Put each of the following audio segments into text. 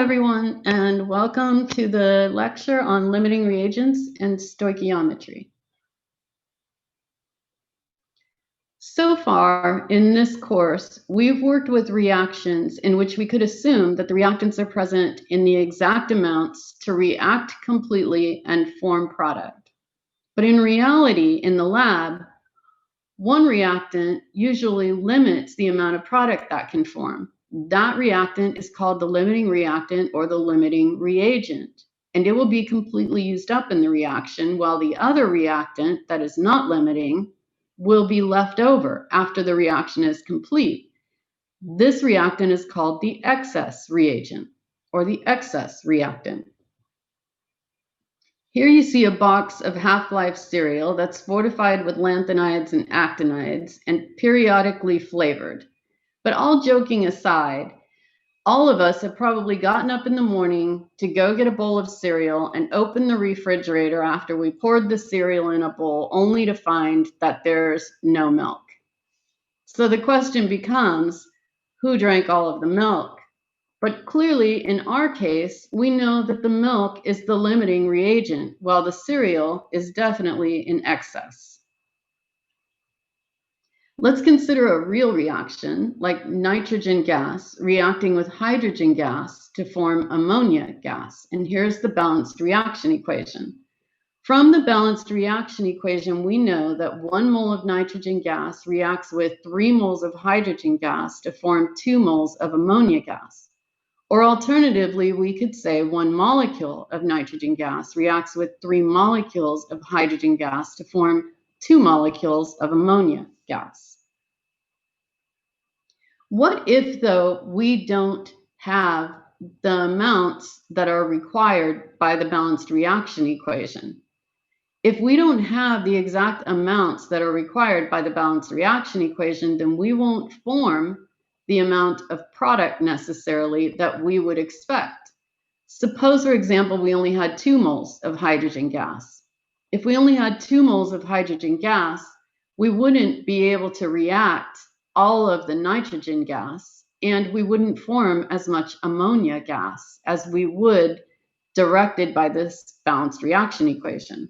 everyone, and welcome to the lecture on limiting reagents and stoichiometry. So far in this course, we've worked with reactions in which we could assume that the reactants are present in the exact amounts to react completely and form product. But in reality, in the lab, one reactant usually limits the amount of product that can form. That reactant is called the limiting reactant or the limiting reagent, and it will be completely used up in the reaction, while the other reactant that is not limiting will be left over after the reaction is complete. This reactant is called the excess reagent or the excess reactant. Here you see a box of half-life cereal that's fortified with lanthanides and actinides and periodically flavored. But all joking aside, all of us have probably gotten up in the morning to go get a bowl of cereal and open the refrigerator after we poured the cereal in a bowl, only to find that there's no milk. So the question becomes, who drank all of the milk? But clearly, in our case, we know that the milk is the limiting reagent, while the cereal is definitely in excess. Let's consider a real reaction, like nitrogen gas reacting with hydrogen gas to form ammonia gas. And here's the balanced reaction equation. From the balanced reaction equation, we know that 1 mole of nitrogen gas reacts with 3 moles of hydrogen gas to form 2 moles of ammonia gas. Or alternatively, we could say 1 molecule of nitrogen gas reacts with 3 molecules of hydrogen gas to form 2 molecules of ammonia gas. What if, though, we don't have the amounts that are required by the balanced reaction equation? If we don't have the exact amounts that are required by the balanced reaction equation, then we won't form the amount of product necessarily that we would expect. Suppose, for example, we only had 2 moles of hydrogen gas. If we only had 2 moles of hydrogen gas, we wouldn't be able to react all of the nitrogen gas, and we wouldn't form as much ammonia gas as we would directed by this balanced reaction equation.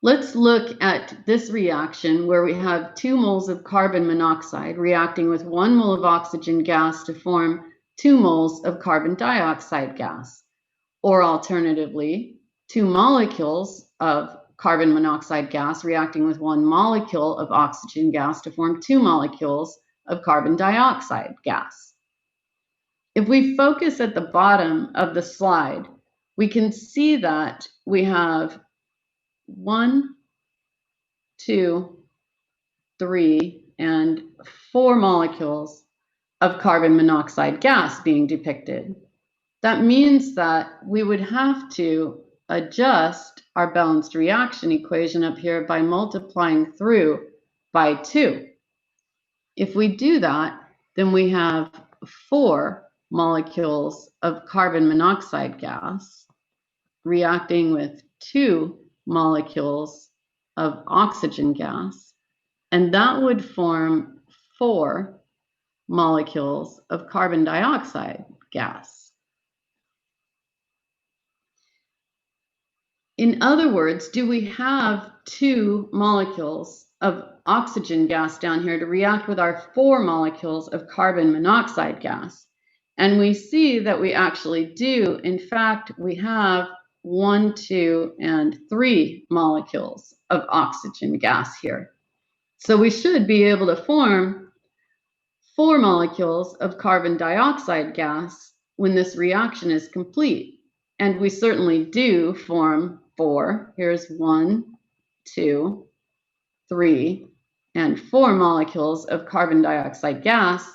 Let's look at this reaction where we have 2 moles of carbon monoxide reacting with 1 mole of oxygen gas to form 2 moles of carbon dioxide gas. Or alternatively, 2 molecules of carbon monoxide gas reacting with 1 molecule of oxygen gas to form 2 molecules of carbon dioxide gas. If we focus at the bottom of the slide, we can see that we have 1, 2, 3, and 4 molecules of carbon monoxide gas being depicted. That means that we would have to adjust our balanced reaction equation up here by multiplying through by 2. If we do that, then we have 4 molecules of carbon monoxide gas reacting with 2 molecules of oxygen gas, and that would form 4 molecules of carbon dioxide gas. In other words, do we have 2 molecules of oxygen gas down here to react with our 4 molecules of carbon monoxide gas? And we see that we actually do. In fact, we have 1, 2, and 3 molecules of oxygen gas here. So we should be able to form 4 molecules of carbon dioxide gas when this reaction is complete. And we certainly do form 4. Here's 1, 2, 3, and 4 molecules of carbon dioxide gas.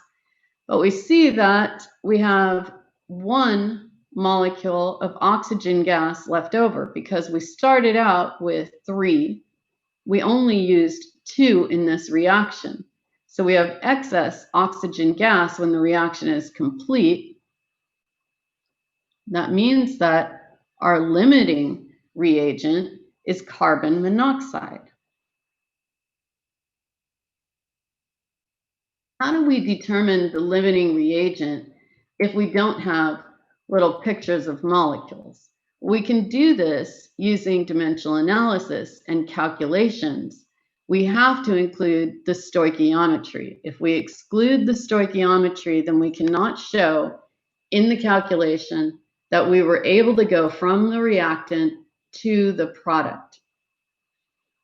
But we see that we have 1 molecule of oxygen gas left over because we started out with 3. We only used 2 in this reaction. So we have excess oxygen gas when the reaction is complete. That means that our limiting reagent is carbon monoxide. How do we determine the limiting reagent if we don't have little pictures of molecules. We can do this using dimensional analysis and calculations. We have to include the stoichiometry. If we exclude the stoichiometry, then we cannot show in the calculation that we were able to go from the reactant to the product.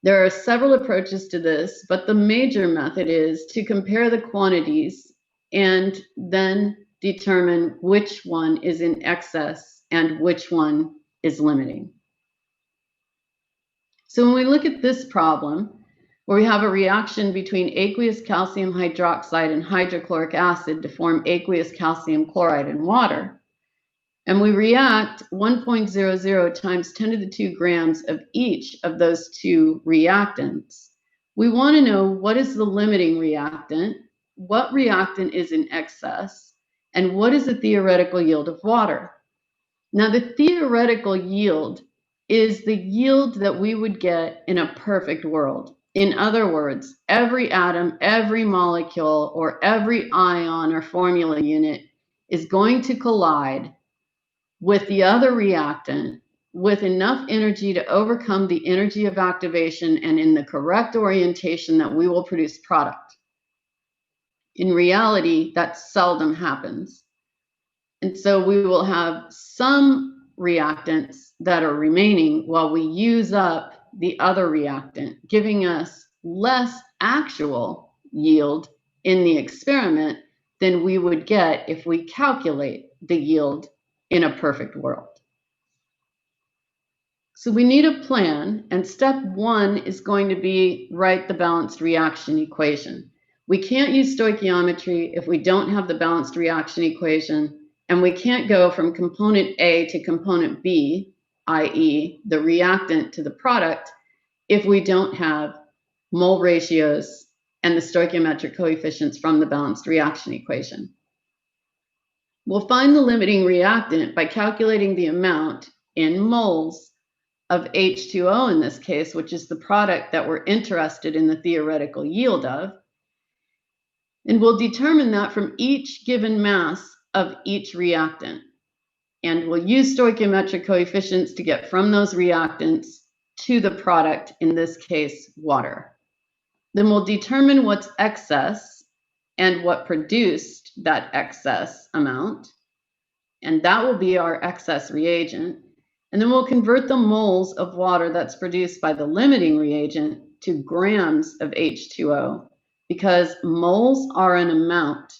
There are several approaches to this, but the major method is to compare the quantities and then determine which one is in excess and which one is limiting. So when we look at this problem, where we have a reaction between aqueous calcium hydroxide and hydrochloric acid to form aqueous calcium chloride and water, and we react 1.00 times 10 to the 2 grams of each of those two reactants, we want to know what is the limiting reactant, what reactant is in excess, and what is the theoretical yield of water. Now, the theoretical yield is the yield that we would get in a perfect world. In other words, every atom, every molecule, or every ion or formula unit is going to collide with the other reactant with enough energy to overcome the energy of activation and in the correct orientation that we will produce product. In reality, that seldom happens. And so we will have some reactants that are remaining while we use up the other reactant, giving us less actual yield in the experiment than we would get if we calculate the yield in a perfect world. So we need a plan, and step one is going to be write the balanced reaction equation. We can't use stoichiometry if we don't have the balanced reaction equation, and we can't go from component A to component B, i.e. the reactant to the product, if we don't have mole ratios and the stoichiometric coefficients from the balanced reaction equation. We'll find the limiting reactant by calculating the amount in moles of H2O in this case, which is the product that we're interested in the theoretical yield of. And we'll determine that from each given mass of each reactant. And we'll use stoichiometric coefficients to get from those reactants to the product, in this case, water. Then we'll determine what's excess and what produced that excess amount. And that will be our excess reagent. And then we'll convert the moles of water that's produced by the limiting reagent to grams of H2O, because moles are an amount,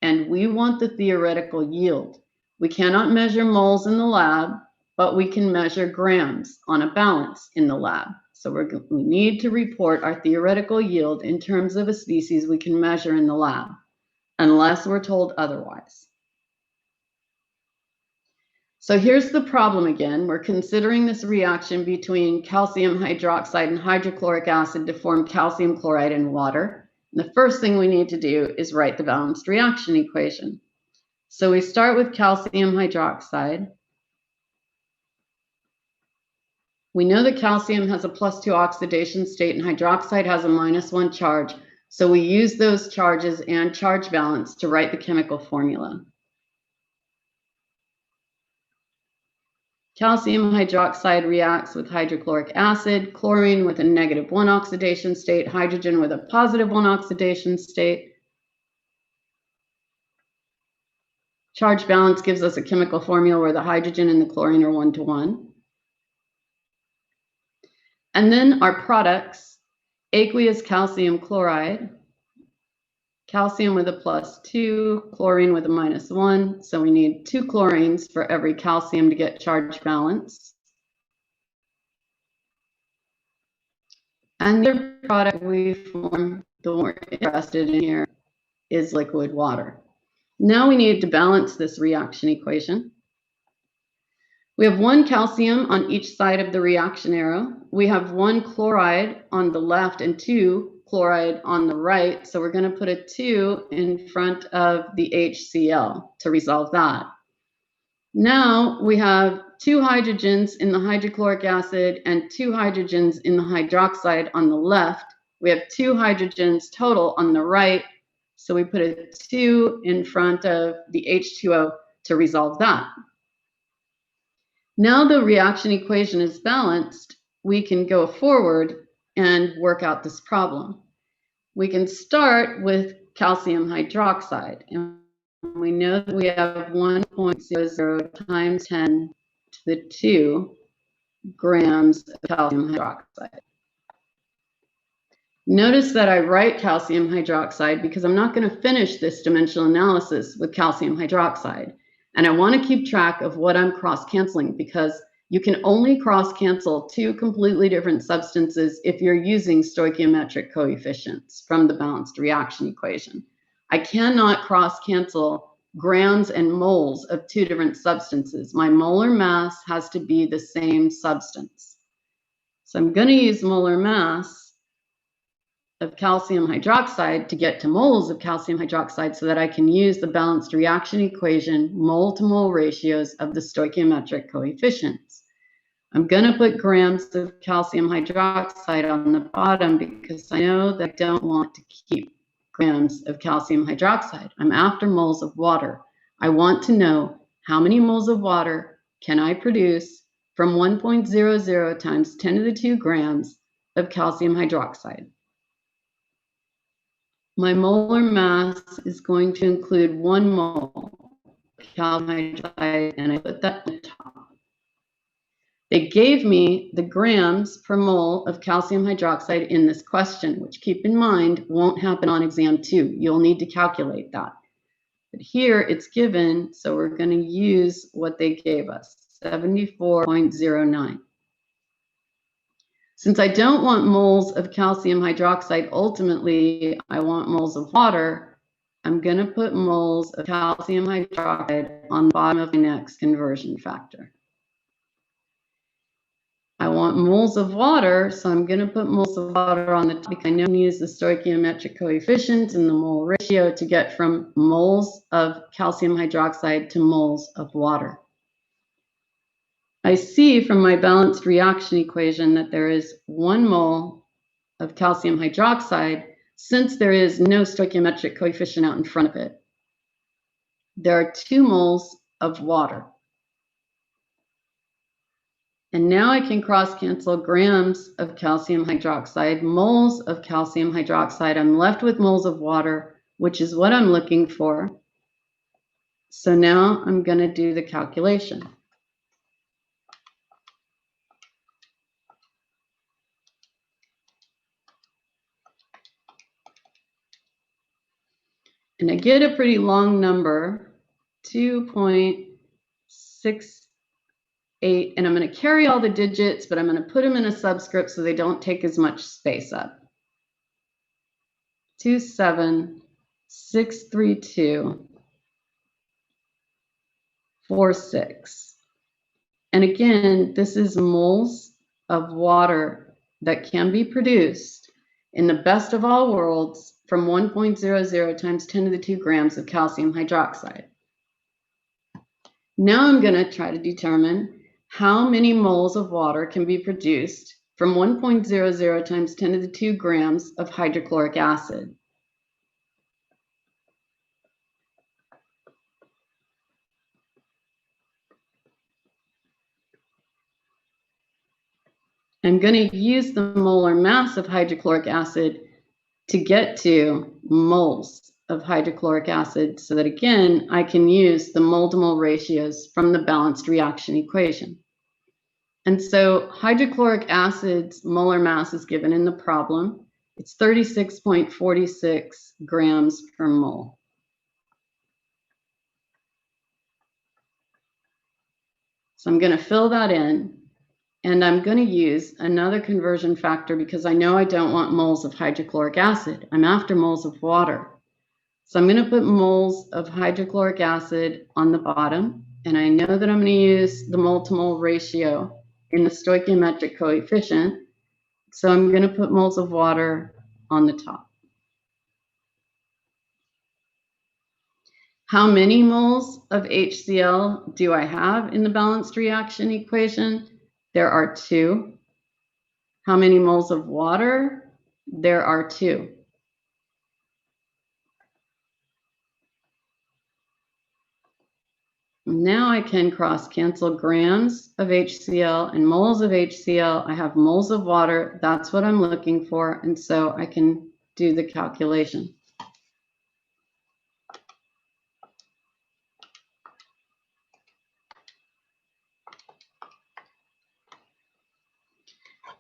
and we want the theoretical yield. We cannot measure moles in the lab, but we can measure grams on a balance in the lab. So we need to report our theoretical yield in terms of a species we can measure in the lab, unless we're told otherwise. So here's the problem again. We're considering this reaction between calcium hydroxide and hydrochloric acid to form calcium chloride and water. And the first thing we need to do is write the balanced reaction equation. So we start with calcium hydroxide. We know that calcium has a +2 oxidation state and hydroxide has a -1 charge. So we use those charges and charge balance to write the chemical formula. Calcium hydroxide reacts with hydrochloric acid, chlorine with a -1 oxidation state, hydrogen with a +1 oxidation state. Charge balance gives us a chemical formula where the hydrogen and the chlorine are 1-to-1. And then our products, aqueous calcium chloride, calcium with a +2, chlorine with a -1. So we need 2 chlorines for every calcium to get charge balance. And the other product we form, the one we're interested in here, is liquid water. Now we need to balance this reaction equation. We have 1 calcium on each side of the reaction arrow. We have 1 chloride on the left and 2 chloride on the right. So we're going to put a 2 in front of the HCl to resolve that. Now we have 2 hydrogens in the hydrochloric acid and 2 hydrogens in the hydroxide on the left. We have 2 hydrogens total on the right. So we put a 2 in front of the H2O to resolve that. Now the reaction equation is balanced, we can go forward and work out this problem. We can start with calcium hydroxide, and we know that we have 1.00 times 10 to the 2 grams of calcium hydroxide. Notice that I write calcium hydroxide because I'm not going to finish this dimensional analysis with calcium hydroxide. And I want to keep track of what I'm cross-canceling, because you can only cross-cancel two completely different substances if you're using stoichiometric coefficients from the balanced reaction equation. I cannot cross-cancel grams and moles of two different substances. My molar mass has to be the same substance. So I'm going to use molar mass of calcium hydroxide to get to moles of calcium hydroxide so that I can use the balanced reaction equation mole to mole ratios of the stoichiometric coefficients. I'm going to put grams of calcium hydroxide on the bottom because I know that I don't want to keep grams of calcium hydroxide. I'm after moles of water. I want to know how many moles of water can I produce from 1.00 times 10 to the 2 grams of calcium hydroxide. My molar mass is going to include 1 mole of calcium hydroxide, and I put that on the top. They gave me the grams per mole of calcium hydroxide in this question, which, keep in mind, won't happen on exam 2. You'll need to calculate that. But here it's given, so we're going to use what they gave us, 74.09. Since I don't want moles of calcium hydroxide, ultimately I want moles of water, I'm going to put moles of calcium hydroxide on the bottom of my next conversion factor. I want moles of water, so I'm going to put moles of water on the top because I know I can use the stoichiometric coefficient and the mole ratio to get from moles of calcium hydroxide to moles of water. I see from my balanced reaction equation that there is 1 mole of calcium hydroxide, since there is no stoichiometric coefficient out in front of it. There are 2 moles of water. And now I can cross-cancel grams of calcium hydroxide, moles of calcium hydroxide. I'm left with moles of water, which is what I'm looking for. So now I'm going to do the calculation. And I get a pretty long number, 2.68, and I'm going to carry all the digits, but I'm going to put them in a subscript so they don't take as much space up. 2763246. And again, this is moles of water that can be produced in the best of all worlds from 1.00 times 10 to the 2 grams of calcium hydroxide. Now I'm going to try to determine how many moles of water can be produced from 1.00 times 10 to the 2 grams of hydrochloric acid. I'm going to use the molar mass of hydrochloric acid to get to moles of hydrochloric acid so that, again, I can use the mole to mole ratios from the balanced reaction equation. And so hydrochloric acid's molar mass is given in the problem. It's 36.46 grams per mole. So I'm going to fill that in. And I'm going to use another conversion factor because I know I don't want moles of hydrochloric acid. I'm after moles of water. So I'm going to put moles of hydrochloric acid on the bottom. And I know that I'm going to use the mole to mole ratio in the stoichiometric coefficient. So I'm going to put moles of water on the top. How many moles of HCl do I have in the balanced reaction equation? There are 2. How many moles of water? There are 2. Now I can cross cancel grams of HCl and moles of HCl. I have moles of water. That's what I'm looking for. And so I can do the calculation.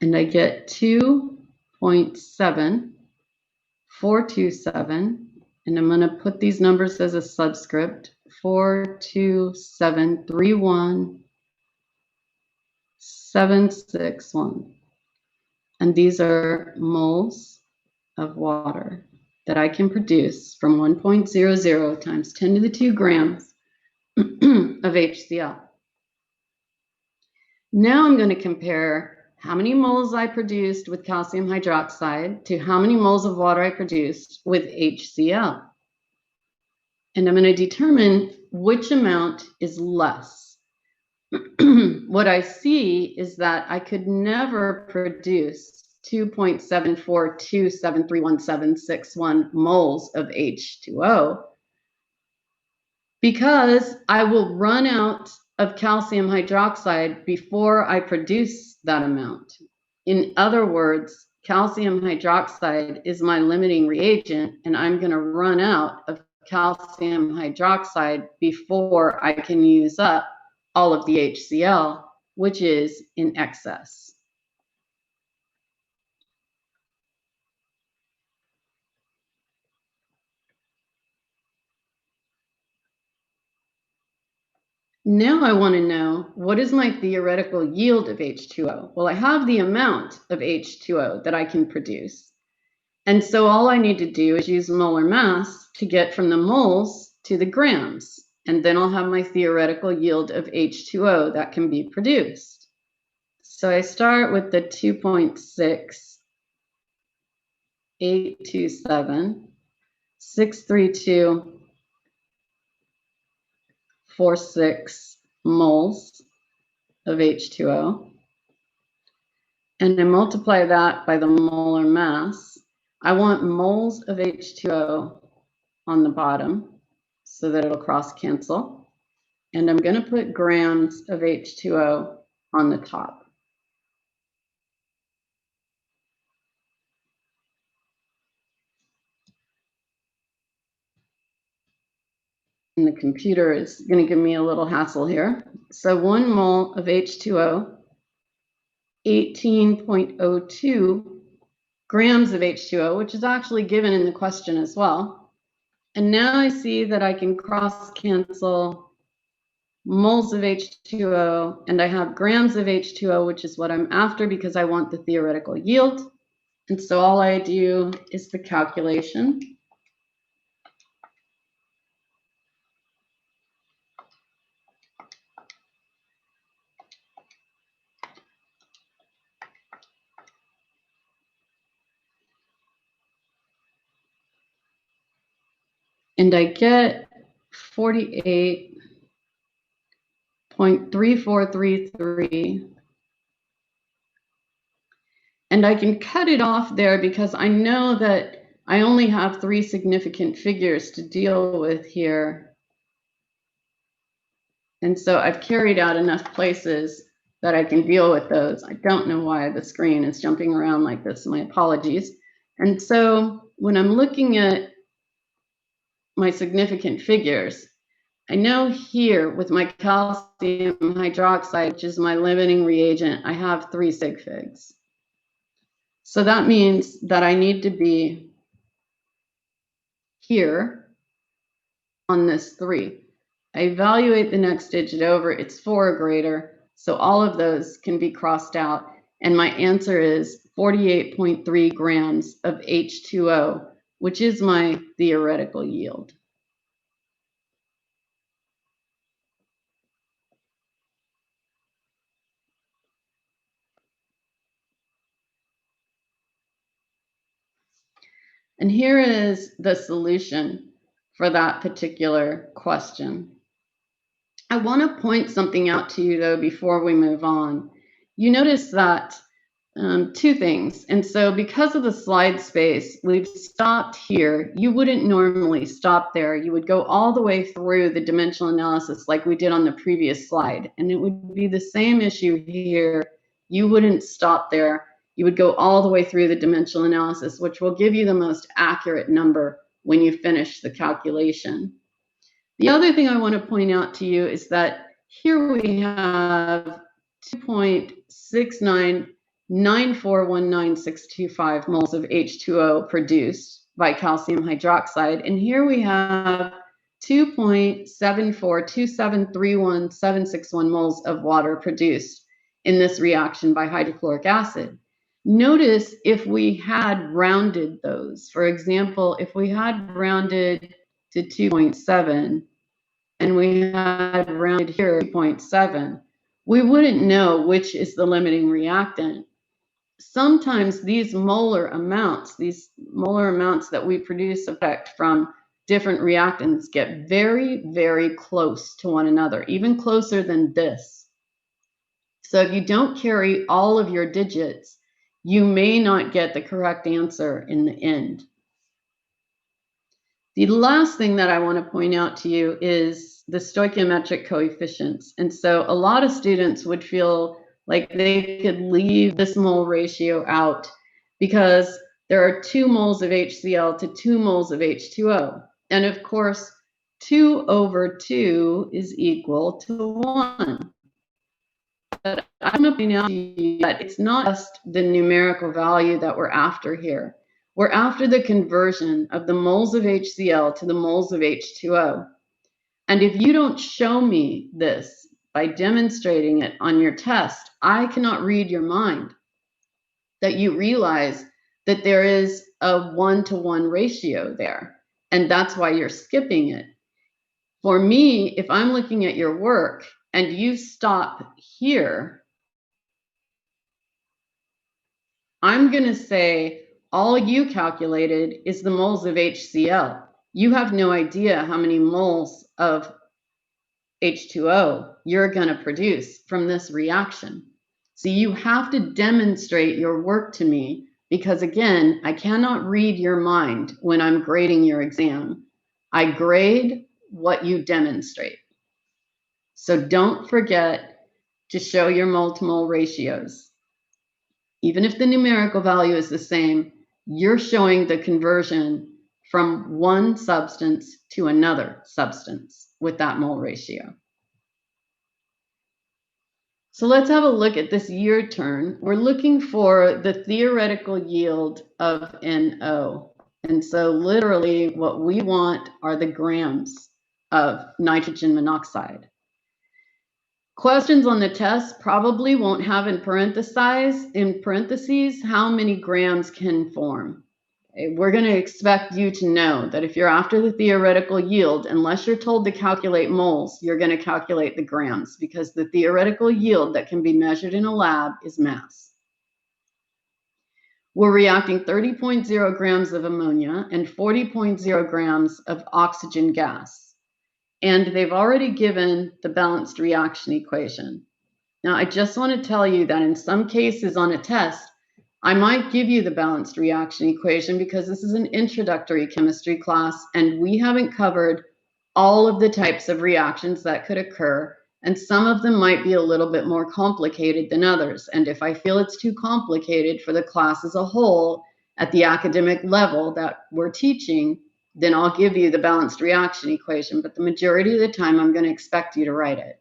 And I get 2.7427. And I'm going to put these numbers as a subscript. 42731.761. And these are moles of water that I can produce from 1.00 times 10 to the 2 grams of HCl. Now I'm going to compare how many moles I produced with calcium hydroxide to how many moles of water I produced with HCl. And I'm going to determine which amount is less. What I see is that I could never produce 2.742731.761 moles of H2O because I will run out of calcium hydroxide before I produce that amount. In other words, calcium hydroxide is my limiting reagent, and I'm going to run out of calcium hydroxide before I can use up all of the HCl, which is in excess. Now I want to know, what is my theoretical yield of H2O? Well, I have the amount of H2O that I can produce. And so all I need to do is use molar mass to get from the moles to the grams. And then I'll have my theoretical yield of H2O that can be produced. So I start with the 2.6827.63246 moles of H2O. And I multiply that by the molar mass. I want moles of H2O on the bottom so that it'll cross cancel. And I'm going to put grams of H2O on the top. And the computer is going to give me a little hassle here. So 1 mole of H2O, 18.02 grams of H2O, which is actually given in the question as well. And now I see that I can cross cancel moles of H2O, and I have grams of H2O, which is what I'm after because I want the theoretical yield. And so all I do is the calculation. And I get 48.3433. And I can cut it off there because I know that I only have 3 significant figures to deal with here. And so I've carried out enough places that I can deal with those. I don't know why the screen is jumping around like this. My apologies. And so when I'm looking at my significant figures, I know here with my calcium hydroxide, which is my limiting reagent, I have 3 sig figs. So that means that I need to be here on this 3. I evaluate the next digit over, it's 4 or greater. So all of those can be crossed out. And my answer is 48.3 grams of H2O, which is my theoretical yield. And here is the solution for that particular question. I want to point something out to you, though, before we move on. You notice that two things. And so because of the slide space, we've stopped here. You wouldn't normally stop there. You would go all the way through the dimensional analysis like we did on the previous slide. And it would be the same issue here. You wouldn't stop there. You would go all the way through the dimensional analysis, which will give you the most accurate number when you finish the calculation. The other thing I want to point out to you is that here we have 2.69941965 moles of H2O produced by calcium hydroxide. And here we have 2.7427317761 moles of water produced in this reaction by hydrochloric acid. Notice if we had rounded those, for example, if we had rounded to 2.7 and we had rounded here 2.7, we wouldn't know which is the limiting reactant. Sometimes these molar amounts that we produce effect from different reactants get very, very close to one another, even closer than this. So if you don't carry all of your digits, you may not get the correct answer in the end. The last thing that I want to point out to you is the stoichiometric coefficients. And so a lot of students would feel like they could leave this mole ratio out because there are 2 moles of HCl to 2 moles of H2O. And of course, 2 over 2 is equal to 1. But I'm going to point out to you that it's not just the numerical value that we're after here. We're after the conversion of the moles of HCl to the moles of H2O. And if you don't show me this by demonstrating it on your test, I cannot read your mind that you realize that there is a 1-to-1 ratio there. And that's why you're skipping it. For me, if I'm looking at your work and you stop here, I'm going to say all you calculated is the moles of HCl. You have no idea how many moles of H2O you're going to produce from this reaction. So you have to demonstrate your work to me because, again, I cannot read your mind when I'm grading your exam. I grade what you demonstrate. So don't forget to show your mole-to-mole ratios. Even if the numerical value is the same, you're showing the conversion from one substance to another substance with that mole ratio. So let's have a look at this year turn. We're looking for the theoretical yield of NO. And so literally what we want are the grams of nitrogen monoxide. Questions on the test probably won't have in parentheses how many grams can form. We're going to expect you to know that if you're after the theoretical yield, unless you're told to calculate moles, you're going to calculate the grams because the theoretical yield that can be measured in a lab is mass. We're reacting 30.0 grams of ammonia and 40.0 grams of oxygen gas. And they've already given the balanced reaction equation. Now, I just want to tell you that in some cases on a test, I might give you the balanced reaction equation because this is an introductory chemistry class and we haven't covered all of the types of reactions that could occur, and some of them might be a little bit more complicated than others. And if I feel it's too complicated for the class as a whole at the academic level that we're teaching, then I'll give you the balanced reaction equation, but the majority of the time I'm going to expect you to write it.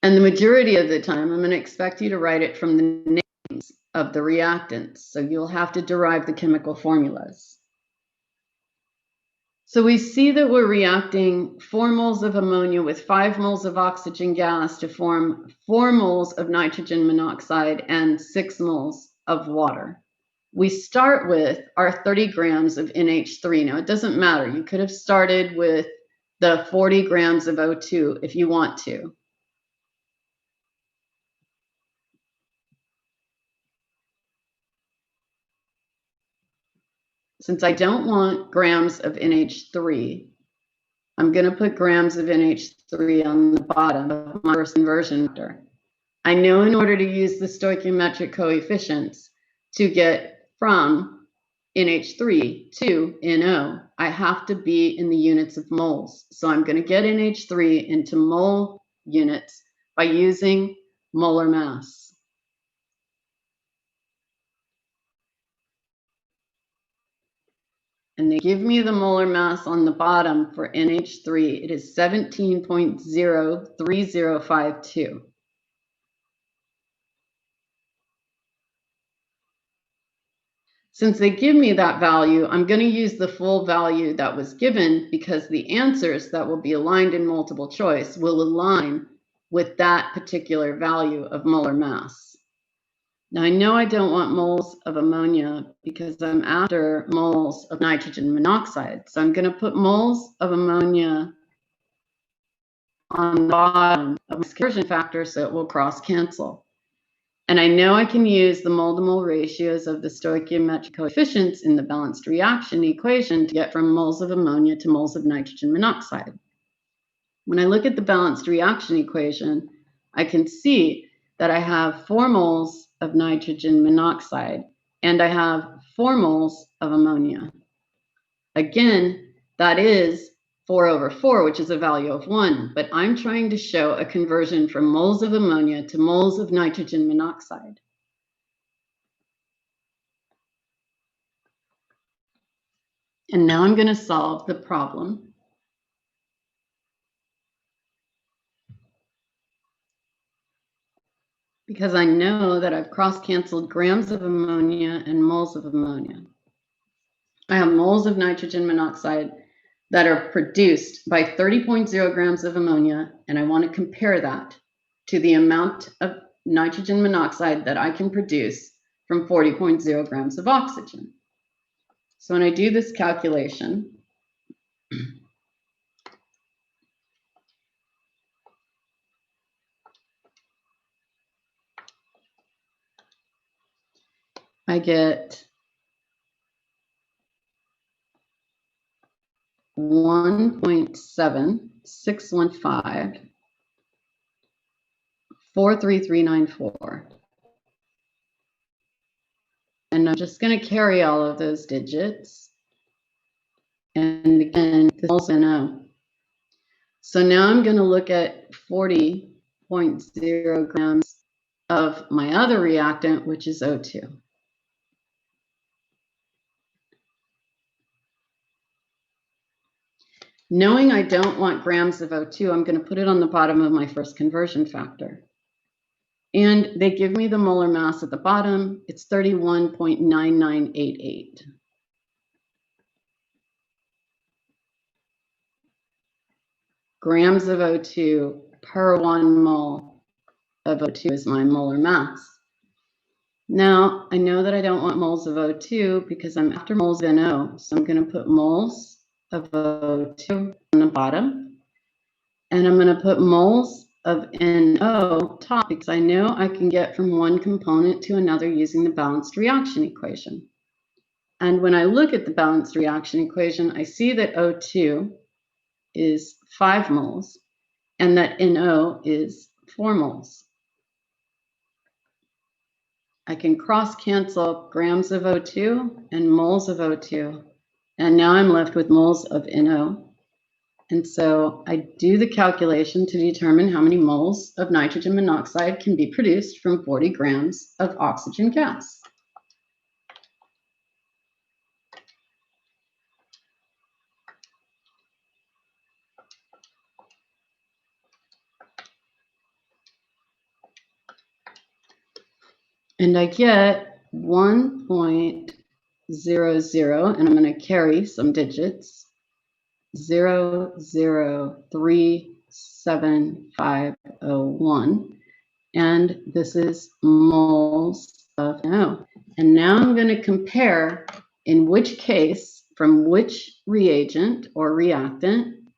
And the majority of the time I'm going to expect you to write it from the names of the reactants, so you'll have to derive the chemical formulas. So we see that we're reacting 4 moles of ammonia with 5 moles of oxygen gas to form 4 moles of nitrogen monoxide and 6 moles of water. We start with our 30 grams of NH3. Now, it doesn't matter. You could have started with the 40 grams of O2 if you want to. Since I don't want grams of NH3, I'm going to put grams of NH3 on the bottom of my first conversion factor. I know in order to use the stoichiometric coefficients to get from NH3 to NO, I have to be in the units of moles. So I'm going to get NH3 into mole units by using molar mass. And they give me the molar mass on the bottom for NH3. It is 17.03052. Since they give me that value, I'm going to use the full value that was given because the answers that will be aligned in multiple choice will align with that particular value of molar mass. Now, I know I don't want moles of ammonia because I'm after moles of nitrogen monoxide. So I'm going to put moles of ammonia on the bottom of my conversion factor so it will cross cancel. And I know I can use the mole-to-mole ratios of the stoichiometric coefficients in the balanced reaction equation to get from moles of ammonia to moles of nitrogen monoxide. When I look at the balanced reaction equation, I can see that I have 4 moles of nitrogen monoxide and I have 4 moles of ammonia. Again, that is 4/4, which is a value of 1, but I'm trying to show a conversion from moles of ammonia to moles of nitrogen monoxide. And now I'm going to solve the problem. Because I know that I've cross-canceled grams of ammonia and moles of ammonia. I have moles of nitrogen monoxide that are produced by 30.0 grams of ammonia, and I want to compare that to the amount of nitrogen monoxide that I can produce from 40.0 grams of oxygen. So when I do this calculation, I get 1.7615 43394. And I'm just going to carry all of those digits. And again, this is also NO. So now I'm going to look at 40.0 grams of my other reactant, which is O2. Knowing I don't want grams of O2, I'm going to put it on the bottom of my first conversion factor. And they give me the molar mass at the bottom. It's 31.9988. Grams of O2 per 1 mole of O2 is my molar mass. Now, I know that I don't want moles of O2 because I'm after moles of NO. So I'm going to put moles of O2 on the bottom. And I'm going to put moles of NO top because I know I can get from one component to another using the balanced reaction equation. And when I look at the balanced reaction equation, I see that O2 is 5 moles and that NO is 4 moles. I can cross-cancel grams of O2 and moles of O2, and now I'm left with moles of NO. And so I do the calculation to determine how many moles of nitrogen monoxide can be produced from 40 grams of oxygen gas. And I get 1.00, and I'm going to carry some digits, 0.03751, and this is moles of NO. And now I'm going to compare in which case, from which reagent or reactant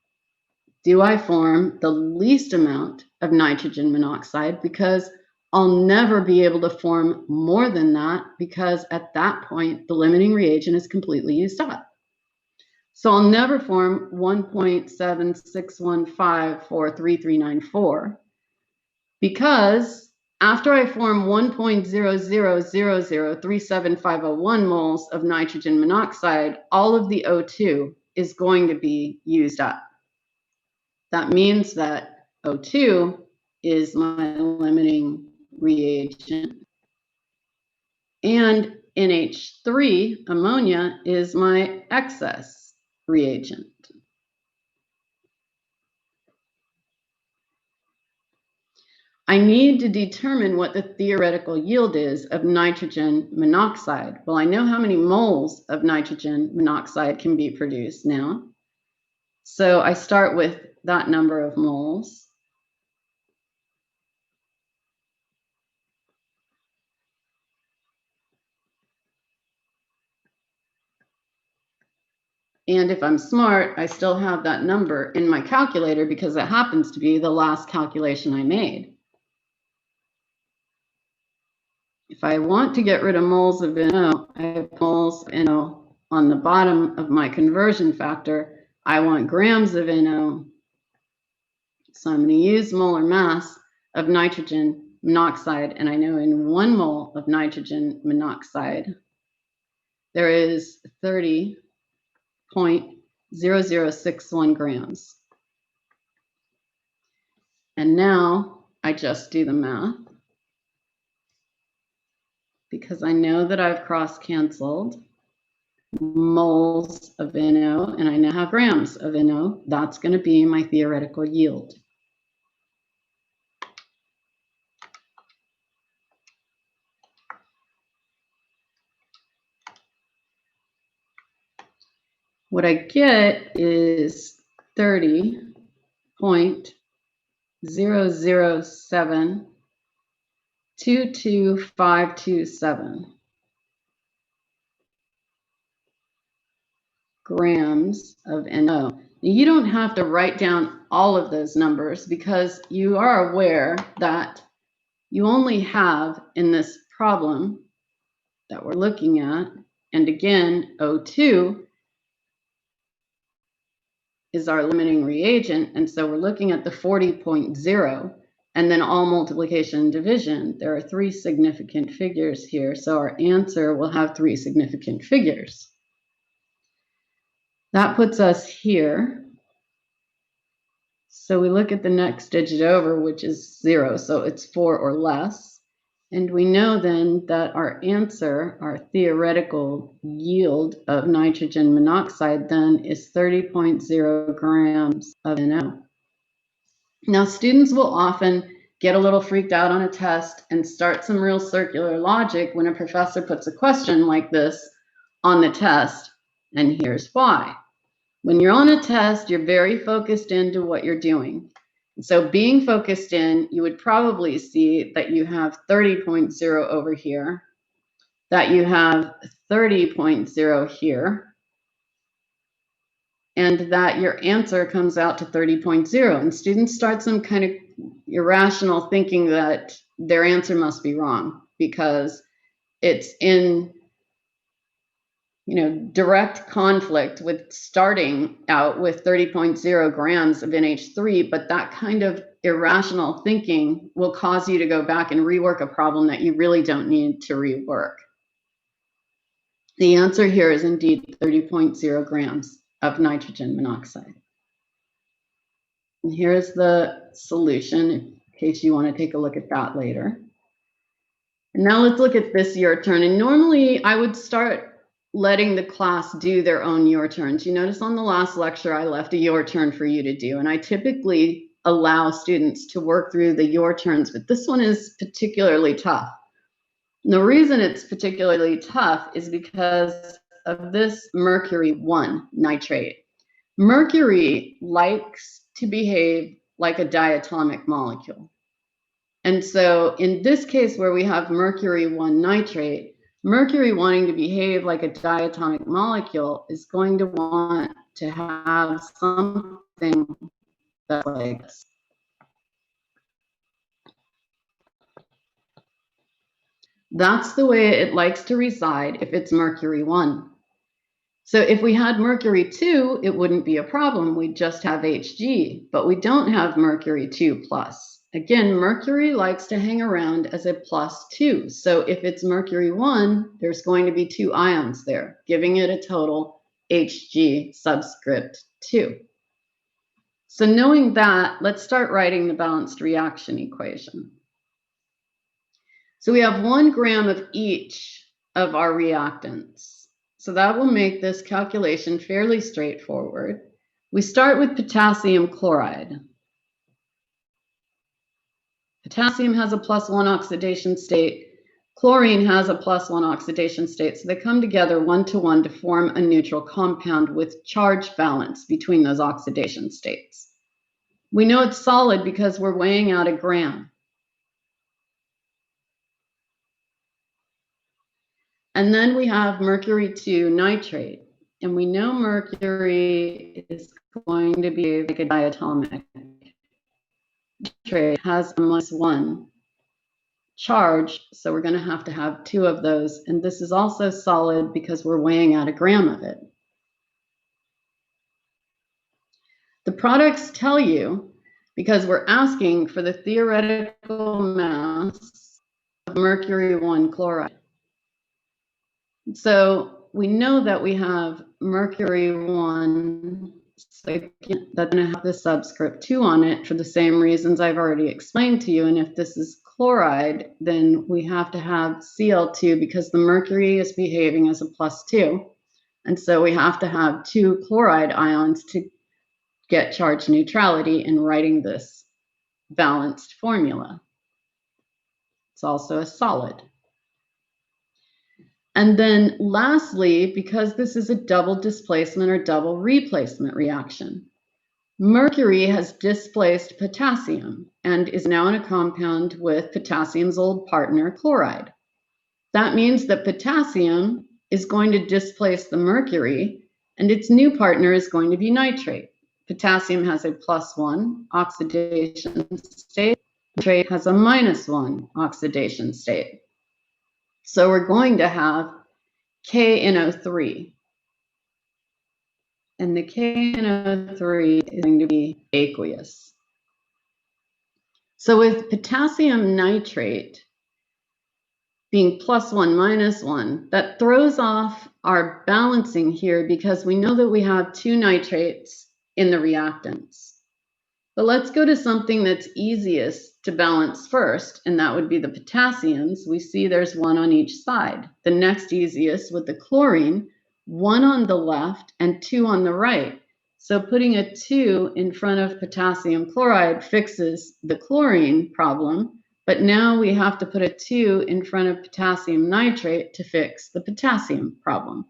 do I form the least amount of nitrogen monoxide, because I'll never be able to form more than that because at that point, the limiting reagent is completely used up. So I'll never form 1.7615433394 because after I form 1.000037501 moles of nitrogen monoxide, all of the O2 is going to be used up. That means that O2 is my limiting reagent. And NH3, ammonia, is my excess reagent. I need to determine what the theoretical yield is of nitrogen monoxide. Well, I know how many moles of nitrogen monoxide can be produced now. So I start with that number of moles. And if I'm smart, I still have that number in my calculator because it happens to be the last calculation I made. If I want to get rid of moles of NO, I have moles of NO on the bottom of my conversion factor. I want grams of NO. So I'm going to use molar mass of nitrogen monoxide, and I know in 1 mole of nitrogen monoxide, there is 30.0061 grams. And now I just do the math because I know that I've cross-canceled moles of NO, and I now have grams of NO. That's going to be my theoretical yield. What I get is 30.00722527 grams of NO. You don't have to write down all of those numbers because you are aware that you only have in this problem that we're looking at, and again, O2 is our limiting reagent, and so we're looking at the 40.0, and then all multiplication and division. There are 3 significant figures here, so our answer will have 3 significant figures. That puts us here. So we look at the next digit over, which is 0, so it's 4 or less. And we know then that our answer, our theoretical yield of nitrogen monoxide then is 30.0 grams of NO. Now, students will often get a little freaked out on a test and start some real circular logic when a professor puts a question like this on the test, and here's why. When you're on a test, you're very focused into what you're doing. So being focused in, you would probably see that you have 30.0 over here, that you have 30.0 here, and that your answer comes out to 30.0. And students start some kind of irrational thinking that their answer must be wrong because it's in direct conflict with starting out with 30.0 grams of NH3, but that kind of irrational thinking will cause you to go back and rework a problem that you really don't need to rework. The answer here is indeed 30.0 grams of nitrogen monoxide. And here's the solution in case you want to take a look at that later. And now let's look at this your turn. And normally I would start letting the class do their own your turns. You notice on the last lecture, I left a your turn for you to do. And I typically allow students to work through the your turns, but this one is particularly tough. And the reason it's particularly tough is because of this mercury 1 nitrate. Mercury likes to behave like a diatomic molecule. And so in this case where we have mercury 1 nitrate, mercury wanting to behave like a diatomic molecule is going to want to have something that's like this. That's the way it likes to reside if it's mercury 1. So if we had mercury 2, it wouldn't be a problem. We'd just have Hg, but we don't have mercury 2 plus. Again, mercury likes to hang around as a +2. So if it's mercury 1, there's going to be 2 ions there, giving it a total Hg subscript 2. So knowing that, let's start writing the balanced reaction equation. So we have 1 gram of each of our reactants. So that will make this calculation fairly straightforward. We start with potassium chloride. Potassium has a +1 oxidation state. Chlorine has a +1 oxidation state. So they come together 1-to-1 to form a neutral compound with charge balance between those oxidation states. We know it's solid because we're weighing out a gram. And then we have mercury 2 nitrate. And we know mercury is going to be like a diatomic. Nitrate has a -1 charge, so we're going to have 2 of those. And this is also solid because we're weighing out a gram of it. The products tell you, because we're asking for the theoretical mass of mercury 1 chloride. So we know that we have mercury 1, so that's going to have the subscript 2 on it for the same reasons I've already explained to you. And if this is chloride, then we have to have Cl2 because the mercury is behaving as a +2. And so we have to have 2 chloride ions to get charge neutrality in writing this balanced formula. It's also a solid. And then lastly, because this is a double displacement or double replacement reaction, mercury has displaced potassium and is now in a compound with potassium's old partner, chloride. That means that potassium is going to displace the mercury and its new partner is going to be nitrate. Potassium has a +1 oxidation state. Nitrate has a -1 oxidation state. So we're going to have KNO3. And the KNO3 is going to be aqueous. So with potassium nitrate being +1 -1, that throws off our balancing here because we know that we have 2 nitrates in the reactants. But let's go to something that's easiest to balance first, and that would be the potassiums. We see there's 1 on each side. The next easiest with the chlorine, 1 on the left and 2 on the right. So putting a 2 in front of potassium chloride fixes the chlorine problem, but now we have to put a 2 in front of potassium nitrate to fix the potassium problem.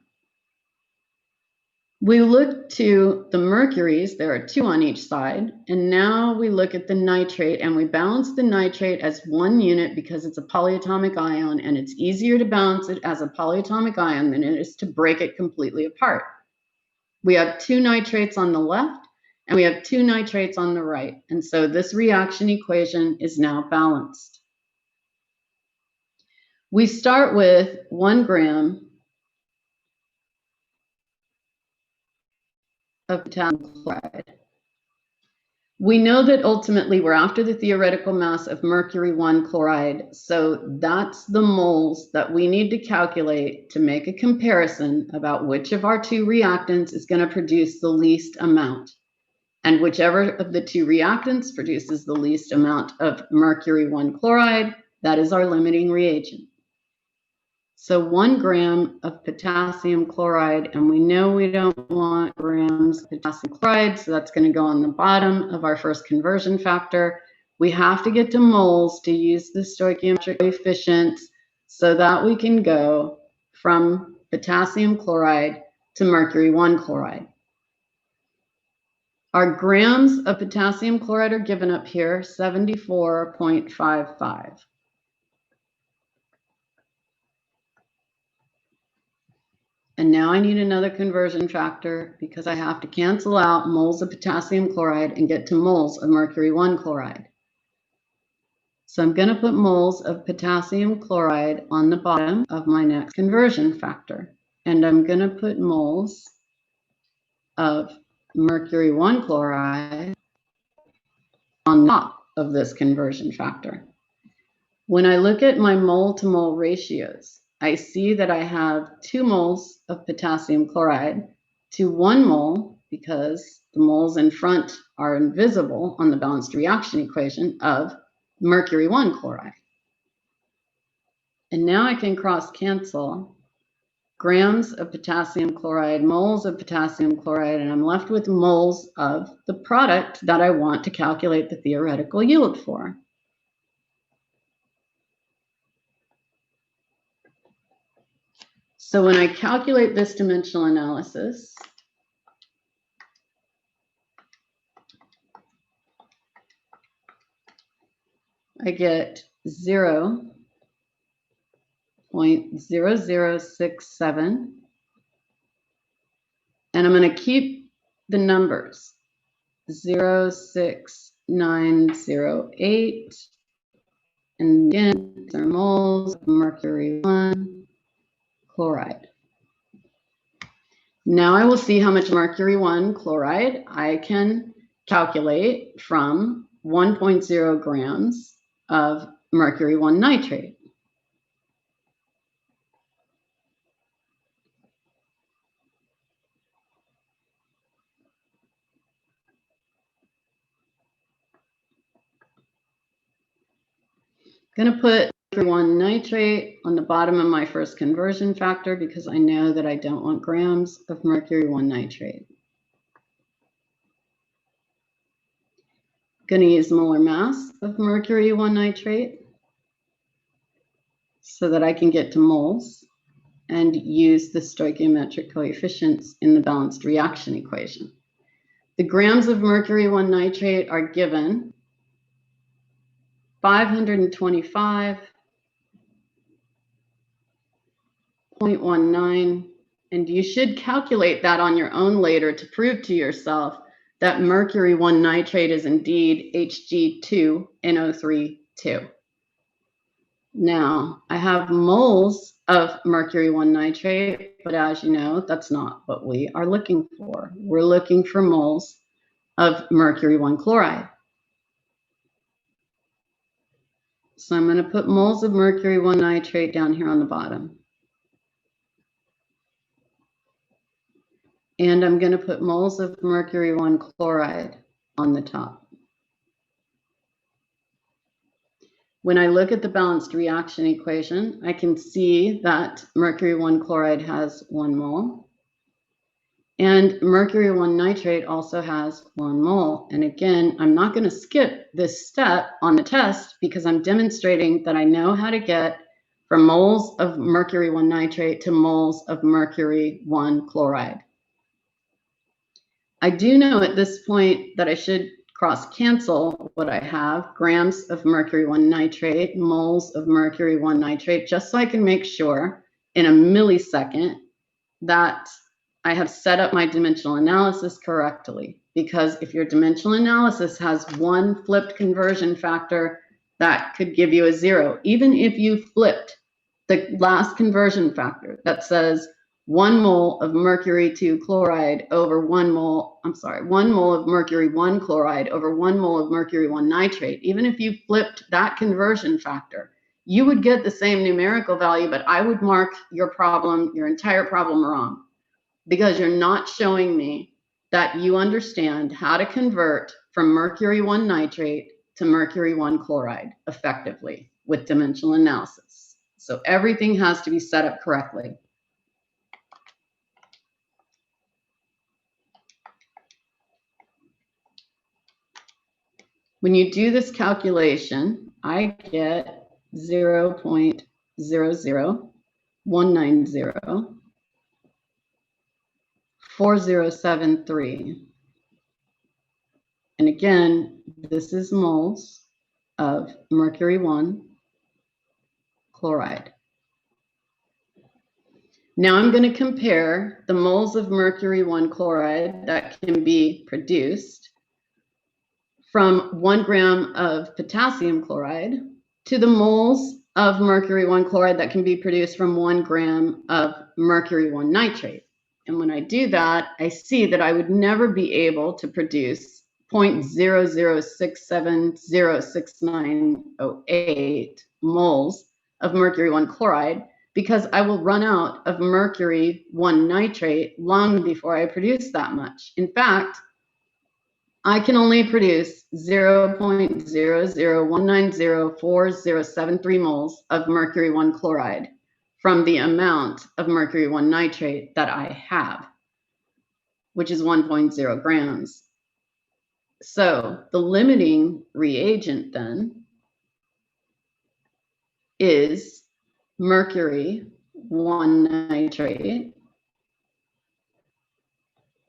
We look to the mercuries, there are 2 on each side, and now we look at the nitrate and we balance the nitrate as 1 unit because it's a polyatomic ion and it's easier to balance it as a polyatomic ion than it is to break it completely apart. We have 2 nitrates on the left and we have 2 nitrates on the right, and so this reaction equation is now balanced. We start with 1 gram of potassium chloride. We know that ultimately we're after the theoretical mass of mercury 1 chloride, so that's the moles that we need to calculate to make a comparison about which of our 2 reactants is going to produce the least amount. And whichever of the 2 reactants produces the least amount of mercury 1 chloride, that is our limiting reagent. So 1 gram of potassium chloride, and we know we don't want grams of potassium chloride, so that's going to go on the bottom of our first conversion factor. We have to get to moles to use the stoichiometric coefficient so that we can go from potassium chloride to mercury 1 chloride. Our grams of potassium chloride are given up here, 74.55. And now I need another conversion factor because I have to cancel out moles of potassium chloride and get to moles of mercury 1 chloride. So I'm going to put moles of potassium chloride on the bottom of my next conversion factor. And I'm going to put moles of mercury 1 chloride on the top. of this conversion factor. When I look at my mole to mole ratios, I see that I have 2 moles of potassium chloride to 1 mole, because the moles in front are invisible on the balanced reaction equation, of mercury 1 chloride. And now I can cross cancel grams of potassium chloride, moles of potassium chloride, and I'm left with moles of the product that I want to calculate the theoretical yield for. So when I calculate this dimensional analysis, I get 0.0067, and I'm going to keep the numbers 0.6908, and again, these are moles of mercury 1 chloride. Now I will see how much mercury 1 chloride I can calculate from 1.0 grams of mercury 1 nitrate. I'm going to put mercury 1 nitrate on the bottom of my first conversion factor because I know that I don't want grams of mercury 1 nitrate. I'm going to use molar mass of mercury 1 nitrate so that I can get to moles and use the stoichiometric coefficients in the balanced reaction equation. The grams of mercury 1 nitrate are given 525.19, and you should calculate that on your own later to prove to yourself that mercury 1 nitrate is indeed Hg2NO3 2. Now, I have moles of mercury 1 nitrate, but as you know, that's not what we are looking for. We're looking for moles of mercury 1 chloride. So I'm going to put moles of mercury 1 nitrate down here on the bottom. And I'm going to put moles of mercury 1 chloride on the top. When I look at the balanced reaction equation, I can see that mercury 1 chloride has 1 mole. And mercury 1 nitrate also has 1 mole. And again, I'm not going to skip this step on the test because I'm demonstrating that I know how to get from moles of mercury 1 nitrate to moles of mercury 1 chloride. I do know at this point that I should cross cancel what I have, grams of mercury 1 nitrate, moles of mercury 1 nitrate, just so I can make sure in a millisecond that I have set up my dimensional analysis correctly. Because if your dimensional analysis has one flipped conversion factor, that could give you a 0. Even if you flipped the last conversion factor that says 1 mole of mercury 2 chloride over 1 mole of mercury 1 chloride over 1 mole of mercury 1 nitrate, even if you flipped that conversion factor, you would get the same numerical value, but I would mark your problem, your entire problem, wrong, because you're not showing me that you understand how to convert from mercury 1 nitrate to mercury 1 chloride effectively with dimensional analysis. So everything has to be set up correctly. When you do this calculation, I get 0.001904073. And again, this is moles of mercury 1 chloride. Now I'm going to compare the moles of mercury 1 chloride that can be produced from 1 gram of potassium chloride to the moles of mercury 1 chloride that can be produced from 1 gram of mercury 1 nitrate. And when I do that, I see that I would never be able to produce 0.0067069008 moles of mercury 1 chloride, because I will run out of mercury 1 nitrate long before I produce that much. In fact, I can only produce 0.001904073 moles of mercury 1 chloride from the amount of mercury 1 nitrate that I have, which is 1.0 grams. So the limiting reagent then is mercury 1 nitrate.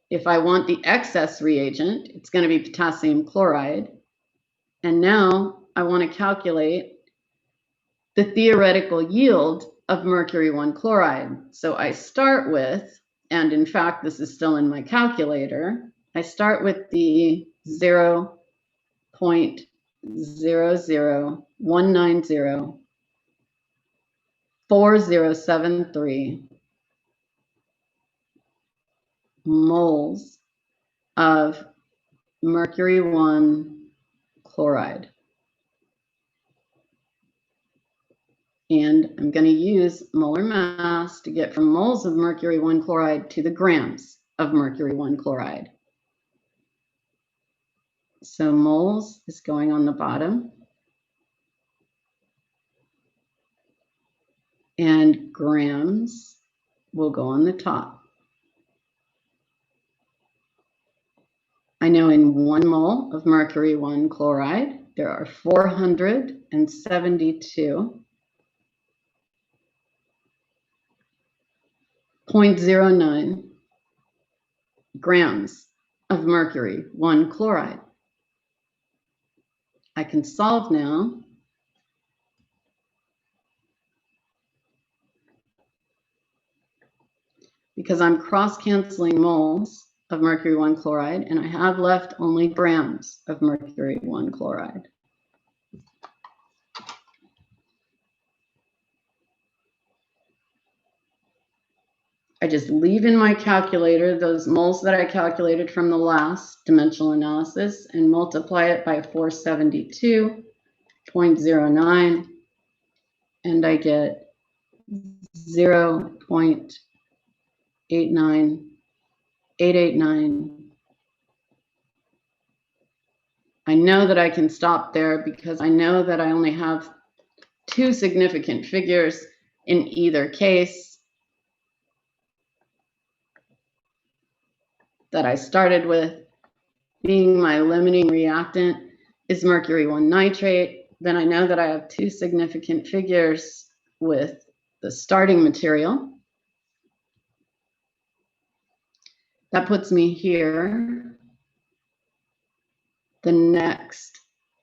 If I want the excess reagent, it's going to be potassium chloride. And now I want to calculate the theoretical yield of mercury 1 chloride. So I start with, and in fact, this is still in my calculator, I start with the 0.001904073 moles of mercury 1 chloride. And I'm going to use molar mass to get from moles of mercury 1 chloride to the grams of mercury 1 chloride. So moles is going on the bottom, and grams will go on the top. I know in 1 mole of mercury 1 chloride, there are 472.09 grams of mercury 1 chloride. I can solve now. Because I'm cross-canceling moles of mercury 1 chloride, and I have left only grams of mercury 1 chloride. I just leave in my calculator those moles that I calculated from the last dimensional analysis and multiply it by 472.09, and I get 0.89889. I know that I can stop there because I know that I only have 2 significant figures in either case that I started with. Being my limiting reactant is mercury 1 nitrate. Then I know that I have 2 significant figures with the starting material. That puts me here. The next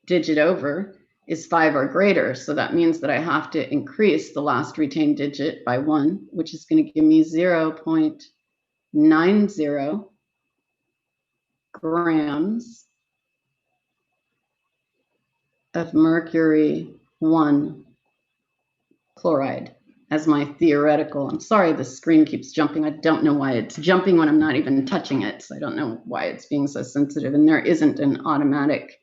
digit over is 5 or greater. So that means that I have to increase the last retained digit by 1, which is going to give me 0.90 grams of mercury 1 chloride as my theoretical. I'm sorry, the screen keeps jumping. I don't know why it's jumping when I'm not even touching it. So I don't know why it's being so sensitive. And there isn't an automatic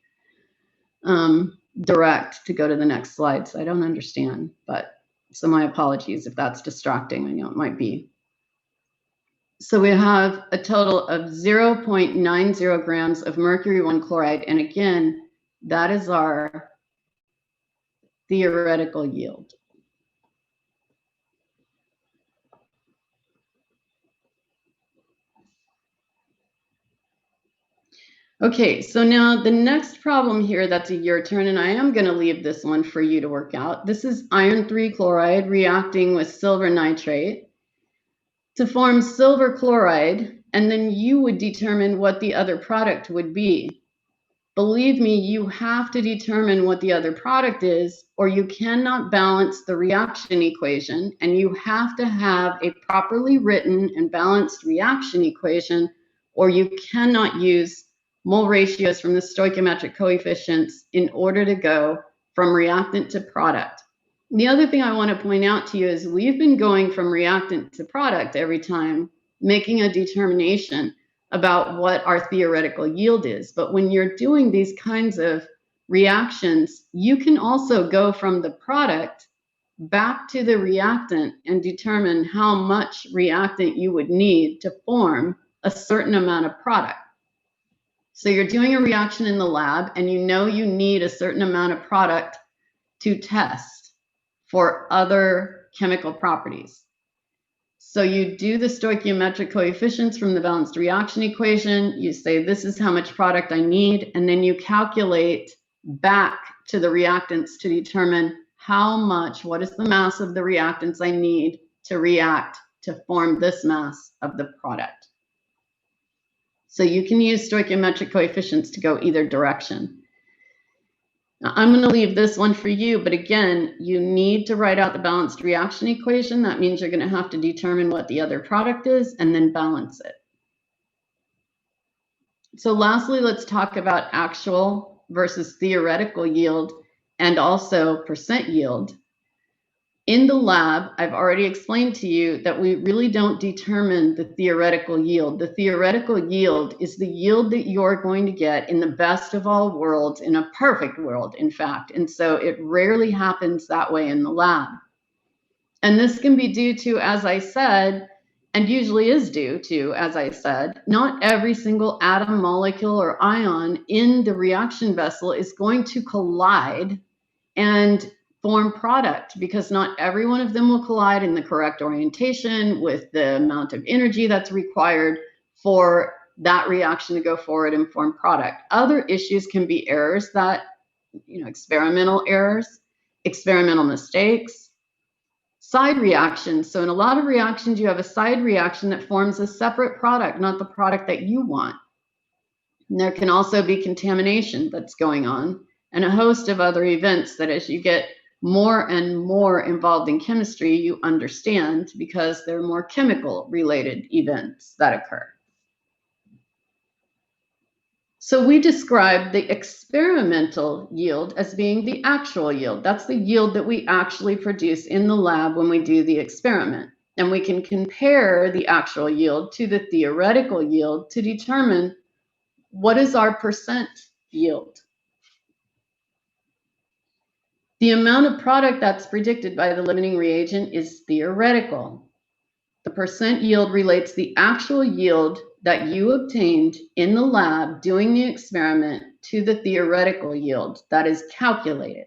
direct to go to the next slide. So I don't understand. But so my apologies if that's distracting. I know it might be. So we have a total of 0.90 grams of mercury 1 chloride. And again, that is our theoretical yield. Okay, so now the next problem here, that's a your turn, and I am going to leave this one for you to work out. This is iron 3 chloride reacting with silver nitrate to form silver chloride, and then you would determine what the other product would be. Believe me, you have to determine what the other product is, or you cannot balance the reaction equation, and you have to have a properly written and balanced reaction equation, or you cannot use mole ratios from the stoichiometric coefficients in order to go from reactant to product. The other thing I want to point out to you is we've been going from reactant to product every time, making a determination. about what our theoretical yield is. But when you're doing these kinds of reactions, you can also go from the product back to the reactant and determine how much reactant you would need to form a certain amount of product. So you're doing a reaction in the lab and you know you need a certain amount of product to test for other chemical properties. So you do the stoichiometric coefficients from the balanced reaction equation. You say, this is how much product I need. And then you calculate back to the reactants to determine how much, what is the mass of the reactants I need to react to form this mass of the product. So you can use stoichiometric coefficients to go either direction. Now, I'm going to leave this one for you, but again, you need to write out the balanced reaction equation. That means you're going to have to determine what the other product is and then balance it. So lastly, let's talk about actual versus theoretical yield and also percent yield. In the lab, I've already explained to you that we really don't determine the theoretical yield. The theoretical yield is the yield that you're going to get in the best of all worlds, in a perfect world, in fact. And so it rarely happens that way in the lab. And this can be due to, as I said, and usually is due to, as I said, not every single atom, molecule, or ion in the reaction vessel is going to collide and form product, because not every one of them will collide in the correct orientation with the amount of energy that's required for that reaction to go forward and form product. Other issues can be errors that, experimental errors, experimental mistakes, side reactions. So in a lot of reactions, you have a side reaction that forms a separate product, not the product that you want. And there can also be contamination that's going on, and a host of other events that as you get more and more involved in chemistry, you understand, because there are more chemical related events that occur. So we describe the experimental yield as being the actual yield. That's the yield that we actually produce in the lab when we do the experiment. And we can compare the actual yield to the theoretical yield to determine what is our percent yield. The amount of product that's predicted by the limiting reagent is theoretical. The percent yield relates the actual yield that you obtained in the lab doing the experiment to the theoretical yield that is calculated.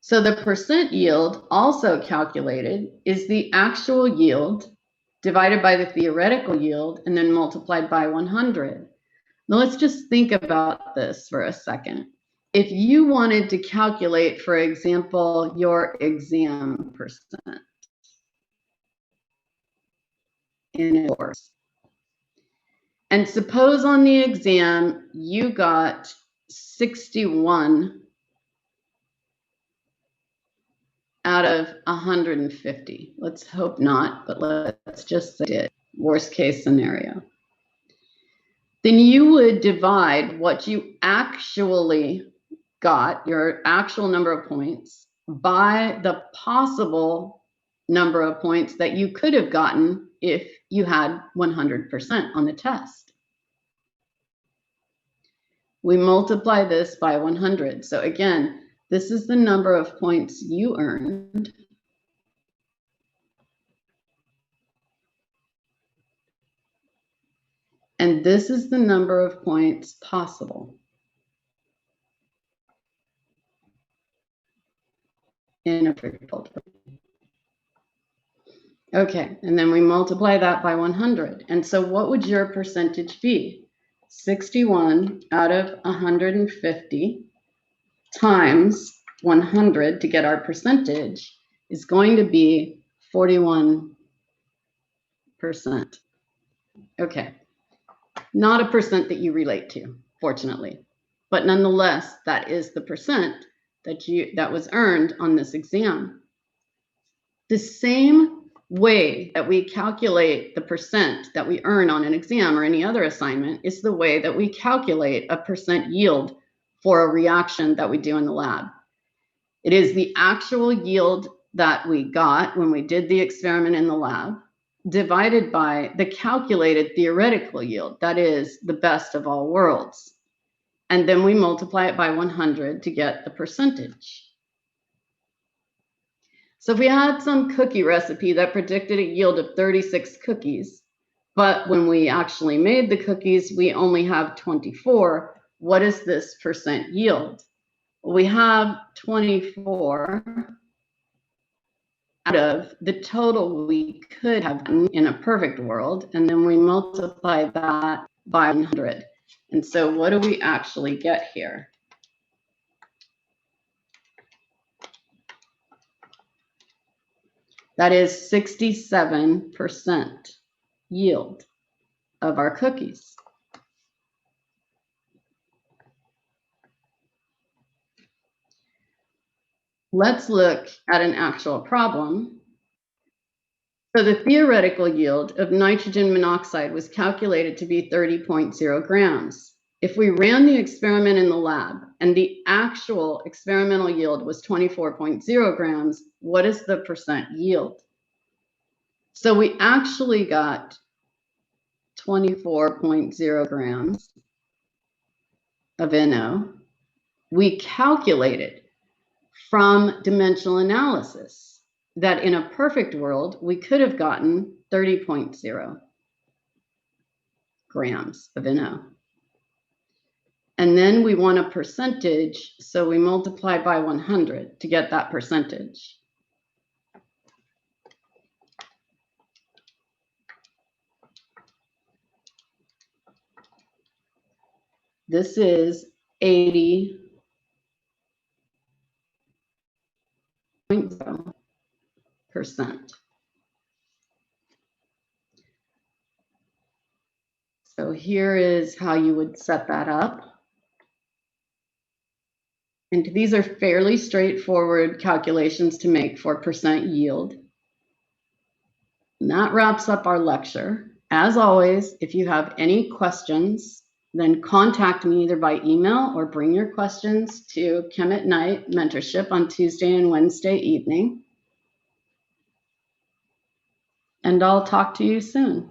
So the percent yield, also calculated, is the actual yield divided by the theoretical yield and then multiplied by 100. Now let's just think about this for a second. If you wanted to calculate, for example, your exam percent in a course, and suppose on the exam you got 61 out of 150. Let's hope not, but let's just say it, worst case scenario. Then you would divide what you actually got, your actual number of points, by the possible number of points that you could have gotten if you had 100% on the test. We multiply this by 100. So again, this is the number of points you earned. And this is the number of points possible in a filter. Okay, and then we multiply that by 100. And so what would your percentage be? 61 out of 150 times 100 to get our percentage is going to be 41%. Okay, not a percent that you relate to, fortunately, but nonetheless, that is the percent that was earned on this exam. The same way that we calculate the percent that we earn on an exam or any other assignment is the way that we calculate a percent yield for a reaction that we do in the lab. It is the actual yield that we got when we did the experiment in the lab, divided by the calculated theoretical yield, that is the best of all worlds. And then we multiply it by 100 to get the percentage. So if we had some cookie recipe that predicted a yield of 36 cookies, but when we actually made the cookies, we only have 24, what is this percent yield? Well, we have 24 out of the total we could have gotten in a perfect world, and then we multiply that by 100. And so what do we actually get here? That is 67% yield of our cookies. Let's look at an actual problem. So the theoretical yield of nitrogen monoxide was calculated to be 30.0 grams. If we ran the experiment in the lab and the actual experimental yield was 24.0 grams, what is the percent yield? So we actually got 24.0 grams of NO. We calculated from dimensional analysis that in a perfect world, we could have gotten 30.0 grams of NO. And then we want a percentage, so we multiply by 100 to get that percentage. This is 80.0%. So here is how you would set that up. And these are fairly straightforward calculations to make for percent yield. And that wraps up our lecture. As always, if you have any questions, then contact me either by email or bring your questions to Chem at Night mentorship on Tuesday and Wednesday evening. And I'll talk to you soon.